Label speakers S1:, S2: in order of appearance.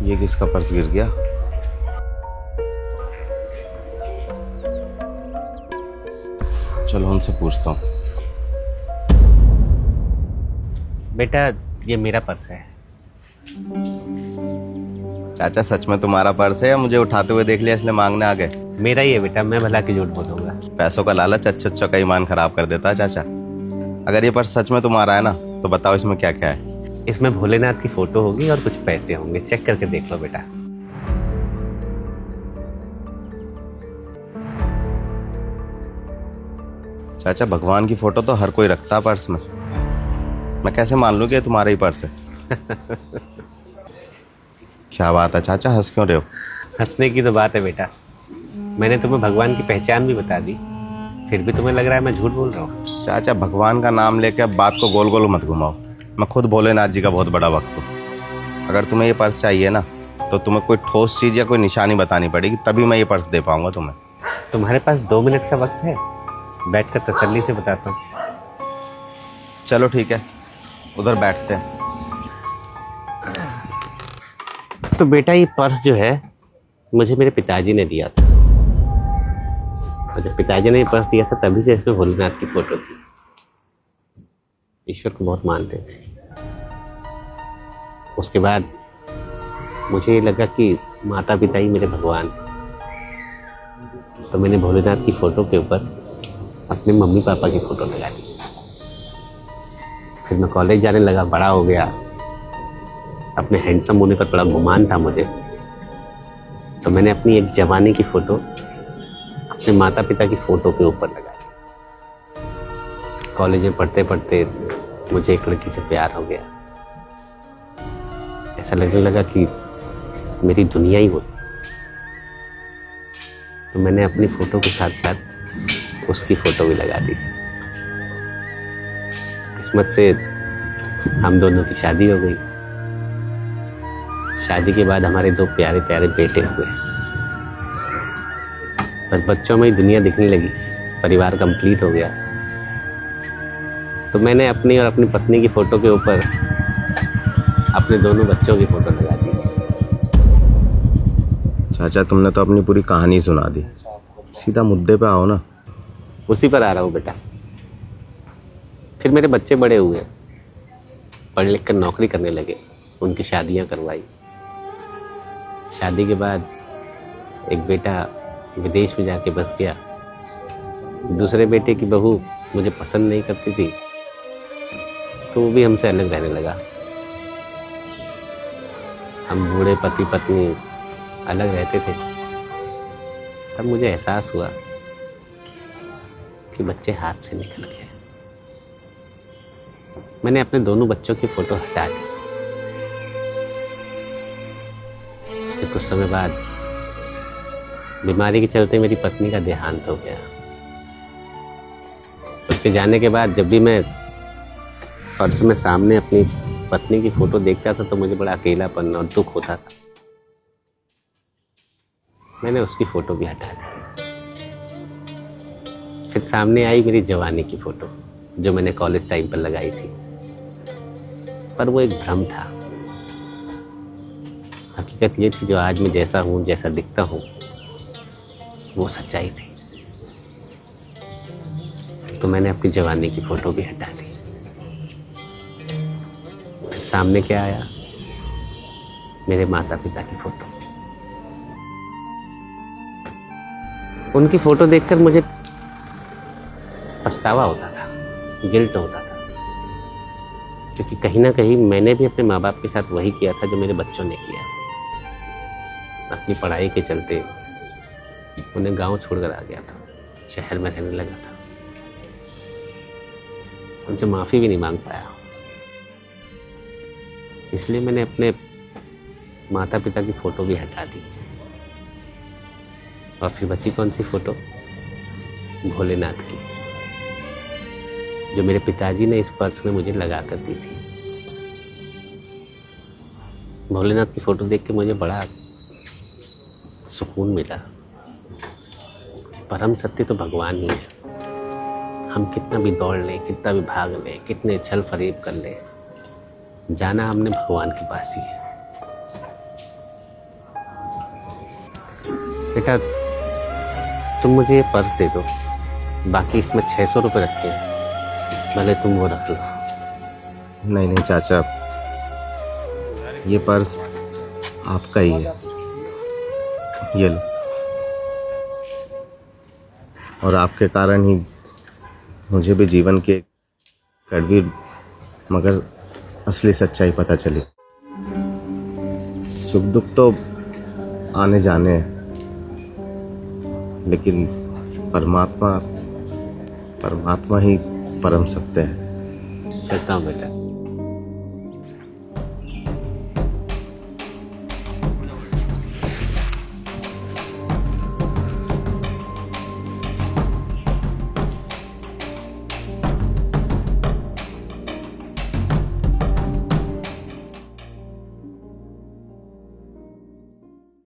S1: ये किसका पर्स गिर गया? चलो उनसे पूछता हूँ।
S2: बेटा ये मेरा पर्स है।
S1: चाचा सच में तुम्हारा पर्स है या मुझे उठाते हुए देख लिया इसलिए मांगने आ गए?
S2: मेरा ही है बेटा, मैं भला की झूठ बोलूंगा।
S1: पैसों का लालच अच्छा अच्छा का ईमान खराब कर देता है चाचा। अगर ये पर्स सच में तुम्हारा है ना तो बताओ इसमें क्या क्या है।
S2: इसमें भोलेनाथ की फोटो होगी और कुछ पैसे होंगे, चेक करके देख लो बेटा।
S1: चाचा भगवान की फोटो तो हर कोई रखता है पर्स में, मैं कैसे मान लूं कि ये तुम्हारा ही पर्स है? क्या बात है चाचा, हंस क्यों रहे हो?
S2: हंसने की तो बात है बेटा, मैंने तुम्हें भगवान की पहचान भी बता दी, फिर भी तुम्हें लग रहा है मैं झूठ बोल रहा हूँ।
S1: चाचा भगवान का नाम लेकर अब बात को गोल गोल मत घुमाओ। मैं खुद भोलेनाथ जी का बहुत बड़ा भक्त हूँ। अगर तुम्हें ये पर्स चाहिए ना तो तुम्हें कोई ठोस चीज़ या कोई निशानी बतानी पड़ेगी, तभी मैं ये पर्स दे पाऊंगा तुम्हें।
S2: तुम्हारे पास 2 मिनट का वक्त है? बैठकर तसल्ली से बताता हूँ।
S1: चलो ठीक है, उधर बैठते हैं।
S2: तो बेटा ये पर्स जो है मुझे मेरे पिताजी ने दिया था, और जब पिताजी ने ये पर्स दिया था तभी से इसमें भोलेनाथ की फोटो थी। ईश्वर को बहुत मानते थे। उसके बाद मुझे ये लगा कि माता पिता ही मेरे भगवान हैं, तो मैंने भोलेनाथ की फोटो के ऊपर अपने मम्मी पापा की फोटो लगा दी। फिर मैं कॉलेज जाने लगा, बड़ा हो गया, अपने हैंडसम होने पर बड़ा गुमान था मुझे, तो मैंने अपनी एक जवानी की फोटो अपने माता पिता की फोटो के ऊपर लगा दी। कॉलेज में पढ़ते पढ़ते मुझे एक लड़की से प्यार हो गया। ऐसा लगने लगा कि मेरी दुनिया ही वो, तो मैंने अपनी फोटो के साथ साथ उसकी फोटो भी लगा दी। किस्मत से हम दोनों की शादी हो गई। शादी के बाद हमारे 2 प्यारे प्यारे बेटे हुए। बस बच्चों में ही दुनिया दिखने लगी, परिवार कंप्लीट हो गया। तो मैंने अपनी और अपनी पत्नी की फोटो के ऊपर अपने दोनों बच्चों की फोटो लगा दी।
S1: चाचा तुमने तो अपनी पूरी कहानी सुना दी, सीधा मुद्दे पे आओ ना।
S2: उसी पर आ रहा हूँ बेटा। फिर मेरे बच्चे बड़े हुए, पढ़ लिख कर नौकरी करने लगे, उनकी शादियाँ करवाई। शादी के बाद एक बेटा विदेश में जाके बस गया। दूसरे बेटे की बहू मुझे पसंद नहीं करती थी, तो वो भी हमसे अलग रहने लगा। हम बूढ़े पति पत्नी अलग रहते थे। तब मुझे एहसास हुआ कि बच्चे हाथ से निकल गए। मैंने अपने दोनों बच्चों की फोटो हटा दी। उसके कुछ समय बाद बीमारी के चलते मेरी पत्नी का देहांत हो गया। उसके जाने के बाद जब भी मैं पर्स में सामने अपनी पत्नी की फोटो देखता था तो मुझे बड़ा अकेलापन और दुख होता था। मैंने उसकी फोटो भी हटा दी। फिर सामने आई मेरी जवानी की फोटो जो मैंने कॉलेज टाइम पर लगाई थी, पर वो एक भ्रम था। हकीकत ये थी जो आज मैं जैसा हूँ, जैसा दिखता हूँ, वो सच्चाई थी। तो मैंने अपनी जवानी की फोटो भी हटा दी। फिर सामने क्या आया? मेरे माता पिता की फोटो। उनकी फोटो देखकर मुझे पछतावा होता था, गिल्ट होता था, क्योंकि कहीं ना कहीं मैंने भी अपने माँ बाप के साथ वही किया था जो मेरे बच्चों ने किया। अपनी पढ़ाई के चलते उन्हें गांव छोड़कर आ गया था, शहर में रहने लगा था। उनसे माफ़ी भी नहीं मांग पाया। इसलिए मैंने अपने माता पिता की फ़ोटो भी हटा दी। और फिर बची कौन सी फ़ोटो? भोलेनाथ की, जो मेरे पिताजी ने इस पर्स में मुझे लगा कर दी थी। भोलेनाथ की फ़ोटो देख के मुझे बड़ा सुकून मिला। परम सत्य तो भगवान ही है। हम कितना भी दौड़ लें, कितना भी भाग लें, कितने छल फरेब कर लें, जाना हमने भगवान के पास ही है। बेटा तुम मुझे ये पर्स दे दो, बाकी इसमें 600 रुपये रखे हैं, भले तुम वो रख लो।
S1: नहीं नहीं चाचा, ये पर्स आपका ही है, ये लो। और आपके कारण ही मुझे भी जीवन के कड़वी मगर असली सच्चाई पता चली। सुख दुख तो आने जाने हैं, लेकिन परमात्मा ही परम सत्य है।
S2: चलता हूँ बेटा।